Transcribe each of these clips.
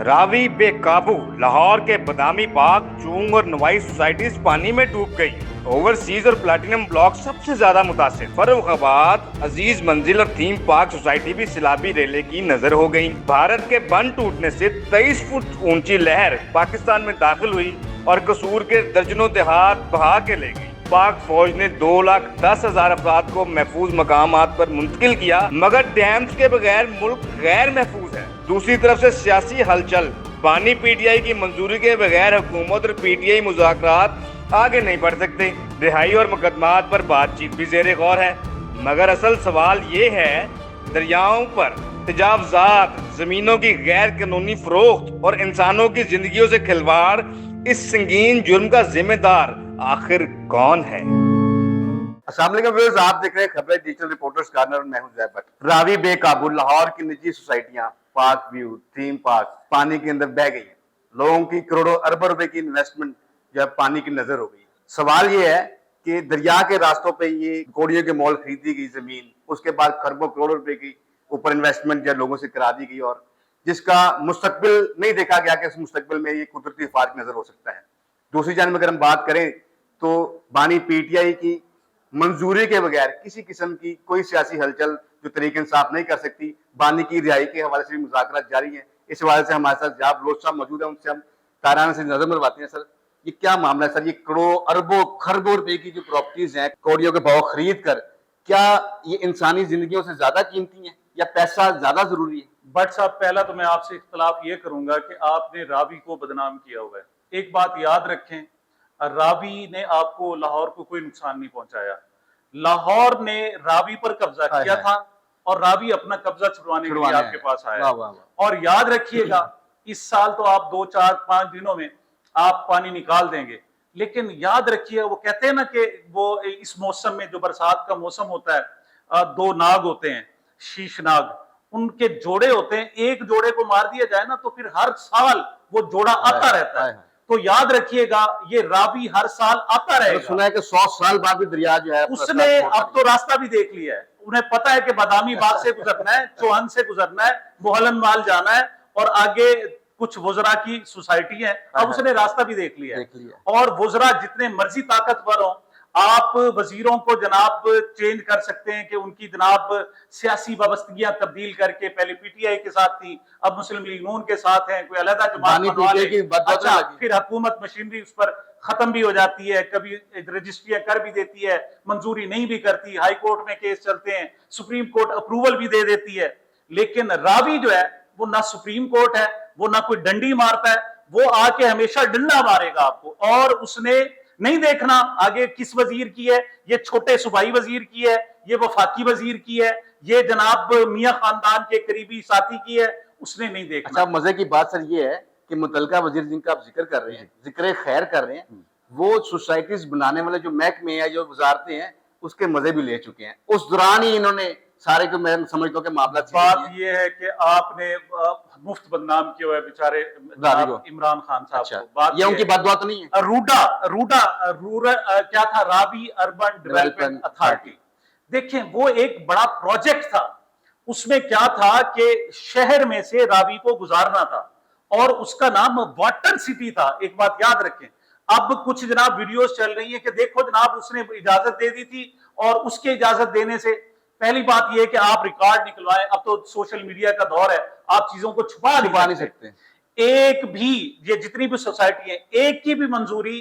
रावी बेकाबू लाहौर के बदामी बाग चूंग और नवाई सोसाइटीज पानी में डूब गई। ओवरसीज और प्लैटिनम ब्लॉक सबसे ज्यादा मुतासिर। फर्रुखाबाद, अजीज मंजिल और थीम पार्क सोसाइटी भी सैलाबी रेले की नजर हो गई। भारत के बंद टूटने से 23 फुट ऊंची लहर पाकिस्तान में दाखिल हुई और कसूर के दर्जनों देहात बहा के ले गई। पाक फौज ने 2,10,000 अफराद को महफूज मकामात पर मुंतकिल किया, मगर डैम्स के बगैर मुल्क गैर महफूज है। दूसरी तरफ से सियासी हलचल, बानी पीटीआई की मंजूरी के बगैर हुकूमत और पीटीआई मुज़ाकरात आगे नहीं बढ़ सकते। रिहाई और मुकदमात पर बातचीत भी ज़ेरे गौर है, मगर असल सवाल ये है, दरियाओं पर तजावजात, जमीनों की गैर कानूनी फरोख्त और इंसानों की जिंदगियों से खिलवाड़, इस संगीन जुर्म का जिम्मेदार आखिर कौन है? अस्सलाम वालेकुम व्यूअर्स, आप देख रहे हैं खबरें डिजिटल रिपोर्टर्स कॉर्नर और मैं हूं ज़ैद भट्ट। रावी बेकाबू लाहौर की निजी सोसाइटियां, पार्क व्यू, थीम पार्क पानी के अंदर बह गई है। लोगों की करोड़ों अरबों रुपए की इन्वेस्टमेंट जो है पानी की नजर हो गई। सवाल ये है कि दरिया के रास्तों पे ये कौड़ियों के मॉल खरीदी गई जमीन, उसके बाद खरबों करोड़ों रुपए की ऊपर इन्वेस्टमेंट जो लोगों से करा दी गई, और जिसका मुस्तकबिल नहीं देखा गया कि उस मुस्तकबिल में ये कुदरती फार्क नजर हो सकता है। दूसरी जानब अगर हम बात करें तो बानी पीटीआई की मंजूरी के बगैर किसी किस्म की कोई सियासी हलचल जो तरीके इंसाफ नहीं कर सकती। बानी की रिहाई के हवाले से भी मुज़ाकरात जारी है। इस हवाले से हमारे साथ जनाब लोध साहब मौजूद है, उनसे हम ताराना से नजर मरवाते हैं। सर, ये क्या मामला है? सर, ये करोड़ों अरबों खरबों रुपए की जो प्रॉपर्टीज हैं कौड़ियों के भाव खरीद कर, क्या ये इंसानी जिंदगियों से ज्यादा कीमती है या पैसा ज्यादा जरूरी है? भट्ट साहब, पहला तो मैं आपसे इख्तलाफ ये करूंगा कि आपने रावी को बदनाम किया हुआ है। एक बात याद रखें, रावी ने आपको लाहौर को कोई नुकसान नहीं पहुंचाया। लाहौर ने रावी पर कब्जा किया था और रावी अपना कब्जा छुड़वाने के लिए आपके पास आया। और याद रखिएगा, इस साल तो आप 2, 4, 5 दिनों में आप पानी निकाल देंगे, लेकिन याद रखिए, वो कहते हैं ना कि वो इस मौसम में जो बरसात का मौसम होता है, 2 नाग होते हैं, शीश नाग, उनके जोड़े होते हैं। एक जोड़े को मार दिया जाए ना तो फिर हर साल वो जोड़ा आता रहता है। तो याद रखिएगा, ये रावी हर साल आता रहेगा। सुना है कि 100 साल बाद भी दरिया जो है उसने अब तो रास्ता भी देख लिया है। उन्हें पता है कि बादामी बाग से गुजरना है, चौहन से गुजरना है, मोहलन माल जाना है और आगे कुछ वुजरा की सोसाइटी है। अब उसने रास्ता भी देख लिया है। और वुजरा जितने मर्जी ताकतवर हो, आप वजीरों को जनाब चेंज कर सकते हैं कि उनकी जनाब सियासी वाबस्तगियां तब्दील करके, पहले पीटीआई के साथ थी, अब मुस्लिम लीग नून के साथ है, कोई अलग जमात, अच्छा, फिर हुकूमत मशीनरी उस पर खत्म भी हो जाती है, कभी रजिस्ट्रियां कर भी देती है, मंजूरी नहीं भी करती, हाई कोर्ट में केस चलते हैं, सुप्रीम कोर्ट अप्रूवल भी दे देती है। लेकिन रावी जो है वो ना सुप्रीम कोर्ट है, वो ना कोई डंडी मारता है, वो आके हमेशा डंडा मारेगा आपको। और उसने नहीं देखना आगे किस वजीर की है, ये छोटे सूबाई वजीर की है, ये वफाकी वजीर की है, ये जनाब मियां खानदान के करीबी साथी की है, उसने नहीं देखना। अच्छा, मजे की बात सर ये है कि मुतलका वजीर जिनका आप जिक्र कर रहे हैं, जिक्र खैर कर रहे हैं, वो सोसाइटीज बनाने वाले जो महकमे हैं, जो वजारतें हैं, उसके मजे भी ले चुके हैं। उस दौरान ही इन्होंने सारे को, मैं समझता हूँ कि मामला बात ये है कि आपने मुफ्त बदनाम किया है बेचारे इमरान खान साहब को। बात ये उनकी बददुआ तो नहीं है। रूरल क्या था, रावी अर्बन डेवलपमेंट अथॉरिटी। देखें, वो एक बड़ा प्रोजेक्ट था। उसमें क्या था कि शहर में से रावी को गुजारना था और उसका नाम वाटर सिटी था। एक बात याद रखें। अब कुछ जनाब वीडियोस चल रही है कि देखो जनाब, उसने इजाजत दे दी थी और उसके इजाजत देने से, पहली बात यह है कि आप रिकॉर्ड निकलवाएं। अब तो सोशल मीडिया का दौर है, आप चीजों को छुपा नहीं सकते। एक भी, ये जितनी भी सोसाइटी है, एक की भी मंजूरी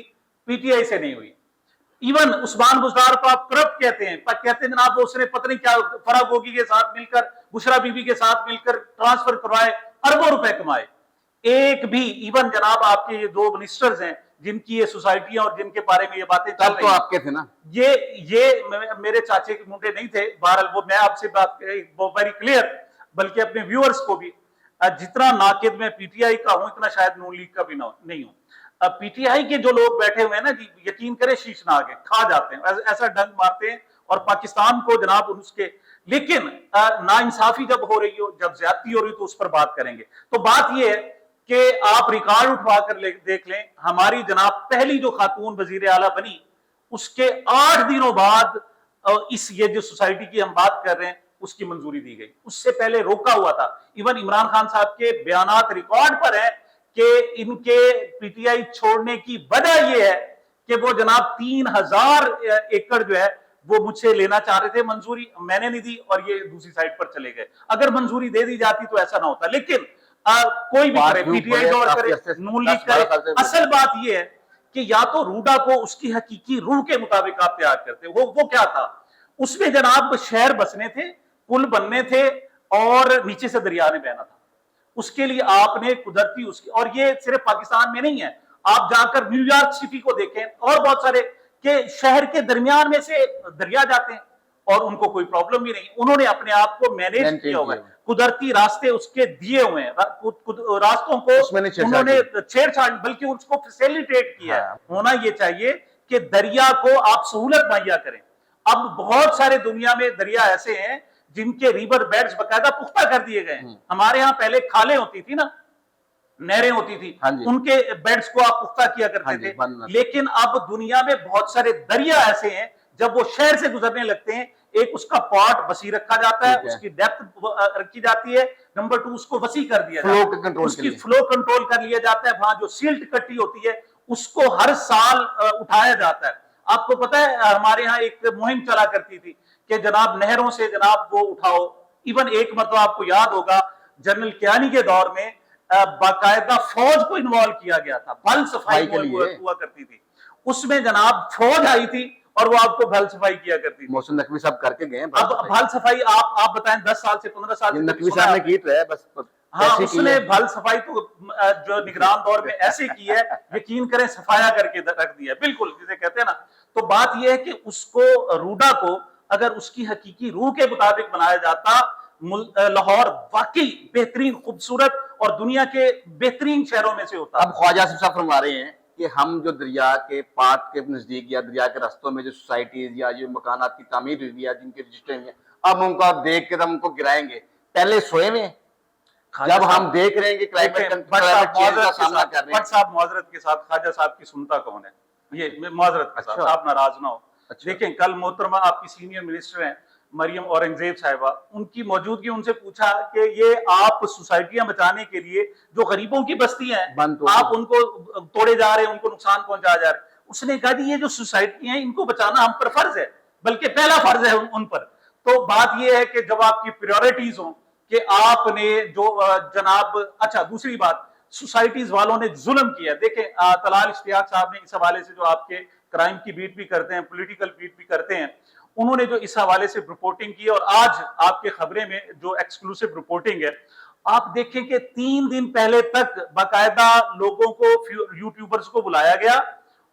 पीटीआई से नहीं हुई। इवन उस्मान बुजदार को आप करप्ट कहते हैं, पर कहते हैं जनाब उसने पता नहीं क्या फराग गोगी के साथ मिलकर, बुशरा बीबी के साथ मिलकर ट्रांसफर करवाए, अरबों रुपए कमाए। एक भी, इवन जनाब आपके ये 2 मिनिस्टर्स हैं जिनकी ये सोसाइटियां और जिनके बारे में ये बातें चल रही, तो आपके थे ना, ये मेरे चाचे के मुंडे नहीं थे। बहरहाल वो मैं आपसे बात वो वेरी क्लियर, बल्कि अपने व्यूअर्स को भी, जितना नाकिद मैं पीटीआई का हूं इतना शायद नून लीग का भी नहीं हूं। पीटीआई के जो लोग बैठे हुए हैं ना जी, यकीन करें शीशनाग है, खा जाते हैं, ऐसा डंग मारते हैं और पाकिस्तान को जनाब उसके। लेकिन नाइंसाफी जब हो रही हो, जब ज्यादती हो रही हो, तो उस पर बात करेंगे। तो बात यह है कि आप रिकॉर्ड उठवा कर देख लें, हमारी जनाब पहली जो खातून वजीर आला बनी, उसके 8 दिनों बाद इस ये जो सोसाइटी की हम बात कर रहे हैं, उसकी मंजूरी दी गई। उससे पहले रोका हुआ था। इवन इमरान खान साहब के बयानात रिकॉर्ड पर है कि इनके पीटीआई छोड़ने की वजह यह है कि वो जनाब 3000 एकड़ जो है वो मुझसे लेना चाह रहे थे, मंजूरी मैंने नहीं दी और ये दूसरी साइड पर चले गए। अगर मंजूरी दे दी जाती तो ऐसा ना होता। लेकिन कोई भी करे, पीटीआई दौर करे, नून लीग करे, असल बात यह है कि या तो रूडा को उसकी हकीकी रूह के मुताबिक आप तैयार करते। वो क्या था, उसमें जनाब शहर बसने थे, पुल बनने थे और नीचे से दरिया ने बहना था। उसके लिए आपने कुदरती उसकी, और ये सिर्फ पाकिस्तान में नहीं है, आप जाकर न्यूयॉर्क सिटी को देखें और बहुत सारे के शहर के दरमियान में से दरिया जाते हैं और उनको कोई प्रॉब्लम भी नहीं। उन्होंने अपने आप को मैनेज किया हुआ है, कुदरती रास्ते उसके दिए हुए हैं, रास्तों को उन्होंने छेड़छाड़ बल्कि उसको फैसिलिटेट किया है। होना यह चाहिए कि दरिया को आप सहूलत मुहैया करें। अब बहुत सारे दुनिया में दरिया ऐसे हैं जिनके रिवर बेड्स बकायदा पुख्ता कर दिए गए हैं। हमारे यहाँ पहले खालें होती थी ना, नहरें होती थी, उनके बेड्स को आप पुख्ता किया करते थे। लेकिन अब दुनिया में बहुत सारे दरिया ऐसे हैं, जब वो शहर से गुजरने लगते हैं, एक उसका पॉट वसी रखा जाता है, उसकी डेप्थ रखी जाती है, नंबर 2 उसको वसी कर दिया जाता है, उसकी फ्लो कंट्रोल कर लिया जाता है। वहां जो सिल्ट कट्टी होती है उसको हर साल उठाया जाता है। आपको पता है हमारे यहाँ एक मुहिम चला करती थी कि जनाब नहरों से जनाब वो उठाओ। इवन एक मतलब आपको याद होगा जनरल कियानी के दौर में बाकायदा फौज को इन्वॉल्व किया गया था, बल सफाई हुआ करती थी। उसमें जनाब फौज आई थी और वो आपको भल सफाई किया करती थी। मोहसिन नकवी साहब करके गए। अब भल सफाई आप बताएं 10 साल से 15 साल से नकवी साहब ने की तो है, बस हाँ, उसने भल सफाई तो जो निगरान दौर में ऐसे की है, यकीन करें सफाया करके रख दिया, बिल्कुल जिसे कहते हैं ना। तो बात यह है कि उसको रूडा को अगर उसकी हकीकी रूह के मुताबिक बनाया जाता, लाहौर वाकई बेहतरीन खूबसूरत और दुनिया के बेहतरीन शहरों में से होता। अब ख्वाजा साहब फरमा रहे हैं कि हम जो दरिया के पाट के नजदीक या दरिया के रास्तों में जो सोसाइटीज या जो मकानात की तामीर हुई है, जिनके रजिस्टर हुए हैं, अब उनको आप देख के हम उनको गिराएंगे। पहले सोए में जब हम देख रहे हैं कि क्लाइमेट चेंज का सामना कर रहे हैं। साहब माजरत के साथ ख्वाजा साहब की सुनता कौन है, ये माजरत के साथ आप नाराज ना हो। देखें कल मोहतरमा आपकी सीनियर मिनिस्टर हैं मरियम औरंगजेब साहिबा, उनकी मौजूदगी उनसे पूछा कि ये आप सोसाइटियां बचाने के लिए जो गरीबों की बस्ती हैं आप उनको तोड़े जा रहे हैं, उनको नुकसान पहुंचा जा रहे हैं। उसने कहा कि ये जो सोसाइटी हैं इनको बचाना हम पर फर्ज है, बल्कि पहला फर्ज है उन पर। तो बात यह है कि जब आपकी प्रायोरिटीज हो कि आपने जो जनाब, अच्छा दूसरी बात, सोसाइटीज वालों ने जुल्म किया। देखें तलाल इश्तियाक साहब ने इस हवाले से, जो आपके क्राइम की बीट भी करते हैं, पॉलिटिकल बीट भी करते हैं, उन्होंने जो इस हवाले से रिपोर्टिंग की और आज आपके खबरें में जो एक्सक्लूसिव रिपोर्टिंग है, आप देखें कि 3 दिन पहले तक बाकायदा लोगों को, यूट्यूबर्स को बुलाया गया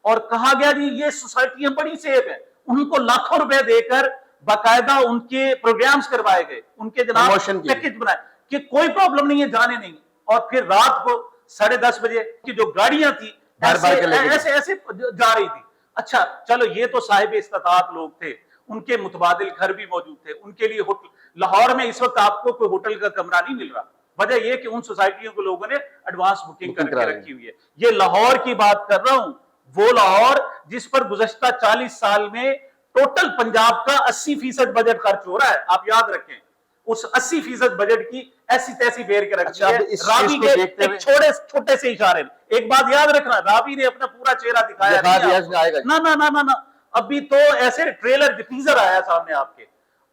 और कहा गया जी ये सोसाइटियां बड़ी सेफ है। उनको लाखों रुपए देकर बाकायदा उनके प्रोग्राम्स करवाए गए, उनके जनाब पैकेज बनाए कि कोई प्रॉब्लम नहीं है, जाने नहीं। और फिर रात को 10:30 बजे की जो गाड़ियां थी ऐसे जा रही थी। अच्छा चलो, ये तो साहिब इस्तात लोग थे, उनके मुतबादिल घर भी मौजूद थे, उनके लिए होटल। लाहौर में इस वक्त आपको कोई होटल का कमरा नहीं मिल रहा। वजह यह कि उन सोसाइटियों को लोगों ने एडवांस बुकिंग करके रखी हुई है। ये लाहौर की बात कर रहा हूं, वो लाहौर जिस पर गुज़श्ता 40 साल में टोटल पंजाब का 80% बजट खर्च हो रहा है। आप याद रखें, उस 80% बजट की ऐसी तैसी बेर के रखी है। रावी के एक छोटे से इशारे, एक बात याद रखना, रावी ने अपना पूरा चेहरा दिखाया ना ना ना ना ना। अभी तो ऐसे ट्रेलर टीजर आया सामने आपके,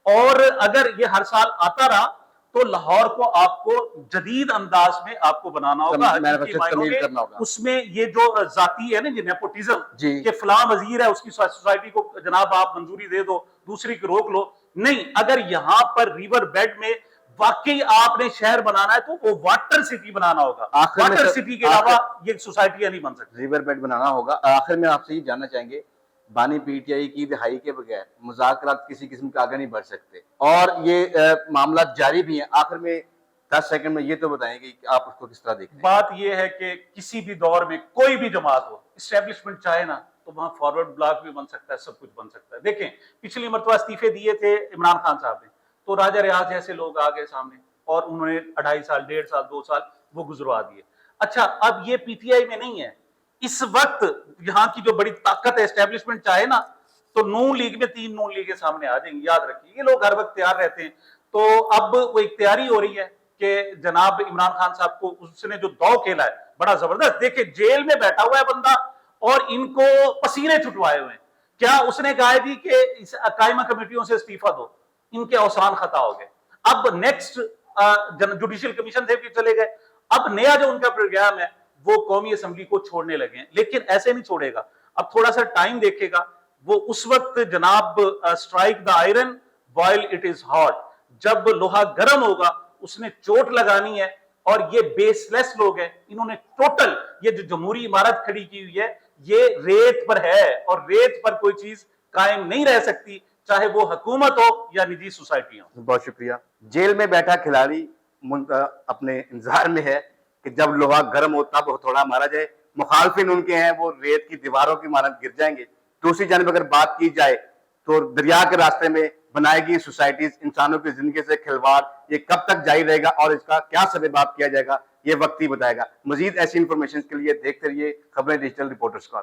और अगर ये हर साल आता रहा तो लाहौर को आपको जदीद अंदाज में आपको बनाना होगा। उसमें ये जो जाती है ना, ये नेपोटिज्म के फलां वजीर है उसकी सोसाइटी को जनाब आप मंजूरी दे दो, दूसरी को रोक लो, नहीं। अगर यहां पर रिवर बेड में वाकई आपने शहर बनाना है तो वो वाटर सिटी बनाना होगा। वाटर सिटी के अलावा ये सोसाइटियां नहीं बन सकती, रिवर बेड बनाना होगा। आखिर में आपसे ये जानना चाहेंगे, बानी पीटीआई की रिहाई के बगैर मुज़ाकरात किसी किस्म के आगे नहीं बढ़ सकते और ये मामला जारी भी है। आखिर में 10 सेकंड में ये तो बताएंगे कि आप उसको किस तरह देखते हैं। बात ये है कि किसी भी दौर में कोई भी जमात हो, इस्टेब्लिशमेंट चाहे ना तो वहां फॉरवर्ड ब्लॉक भी बन सकता है, सब कुछ बन सकता है। देखें पिछली मरतबा इस्तीफे दिए थे इमरान खान साहब ने, तो राजा रियाज जैसे लोग आ गए सामने और उन्होंने 2.5 साल 1.5 साल 2 साल वो गुजरवा दिए। अच्छा अब ये पीटीआई में नहीं है, इस वक्त यहाँ की जो बड़ी ताकत है, एस्टेब्लिशमेंट चाहे ना तो नून लीग में 3 नून लीगें सामने आ जाएंगी। याद रखिए, ये लोग हर वक्त तैयार रहते हैं। तो अब वो एक तैयारी हो रही है कि जनाब इमरान खान साहब को उसने जो दौर खेला है बड़ा जबरदस्त। देखिए जेल में बैठा हुआ है बंदा और इनको पसीने छुटवाए हुए हैं। क्या उसने कहा है जी कि इस कायमा कमेटियों से इस्तीफा दो, इनके अवसान खता हो गए। अब नेक्स्ट जुडिशियल कमीशन से भी चले गए। अब नया जो उनका प्रोग्राम है वो कौमी असेंबली को छोड़ने लगे हैं, लेकिन ऐसे नहीं छोड़ेगा, अब थोड़ा सा टाइम देखेगा। वो उस वक्त जनाब strike the iron while it is hot, जब लोहा गर्म होगा उसने चोट लगानी है। और ये बेसलेस लोग हैं, इन्होंने टोटल ये जो जमहूरी इमारत खड़ी की हुई है ये रेत पर है, और रेत पर कोई चीज कायम नहीं रह सकती, चाहे वो हुकूमत हो या निजी सोसाइटी हो। बहुत शुक्रिया। जेल में बैठा खिलाड़ी अपने इंतजार में है कि जब लोहा गर्म हो तब थोड़ा मारा जाए। मुखालफिन उनके हैं वो रेत की दीवारों की मानत गिर जाएंगे। दूसरी जानब अगर बात की जाए तो दरिया के रास्ते में बनाएगी सोसाइटीज इंसानों की जिंदगी से खिलवाड़, ये कब तक जारी रहेगा और इसका क्या सरेबाब किया जाएगा ये वक्त ही बताएगा। मजीद ऐसी इंफॉर्मेशन के लिए देखते रहिए खबरें डिजिटल रिपोर्टर्स को।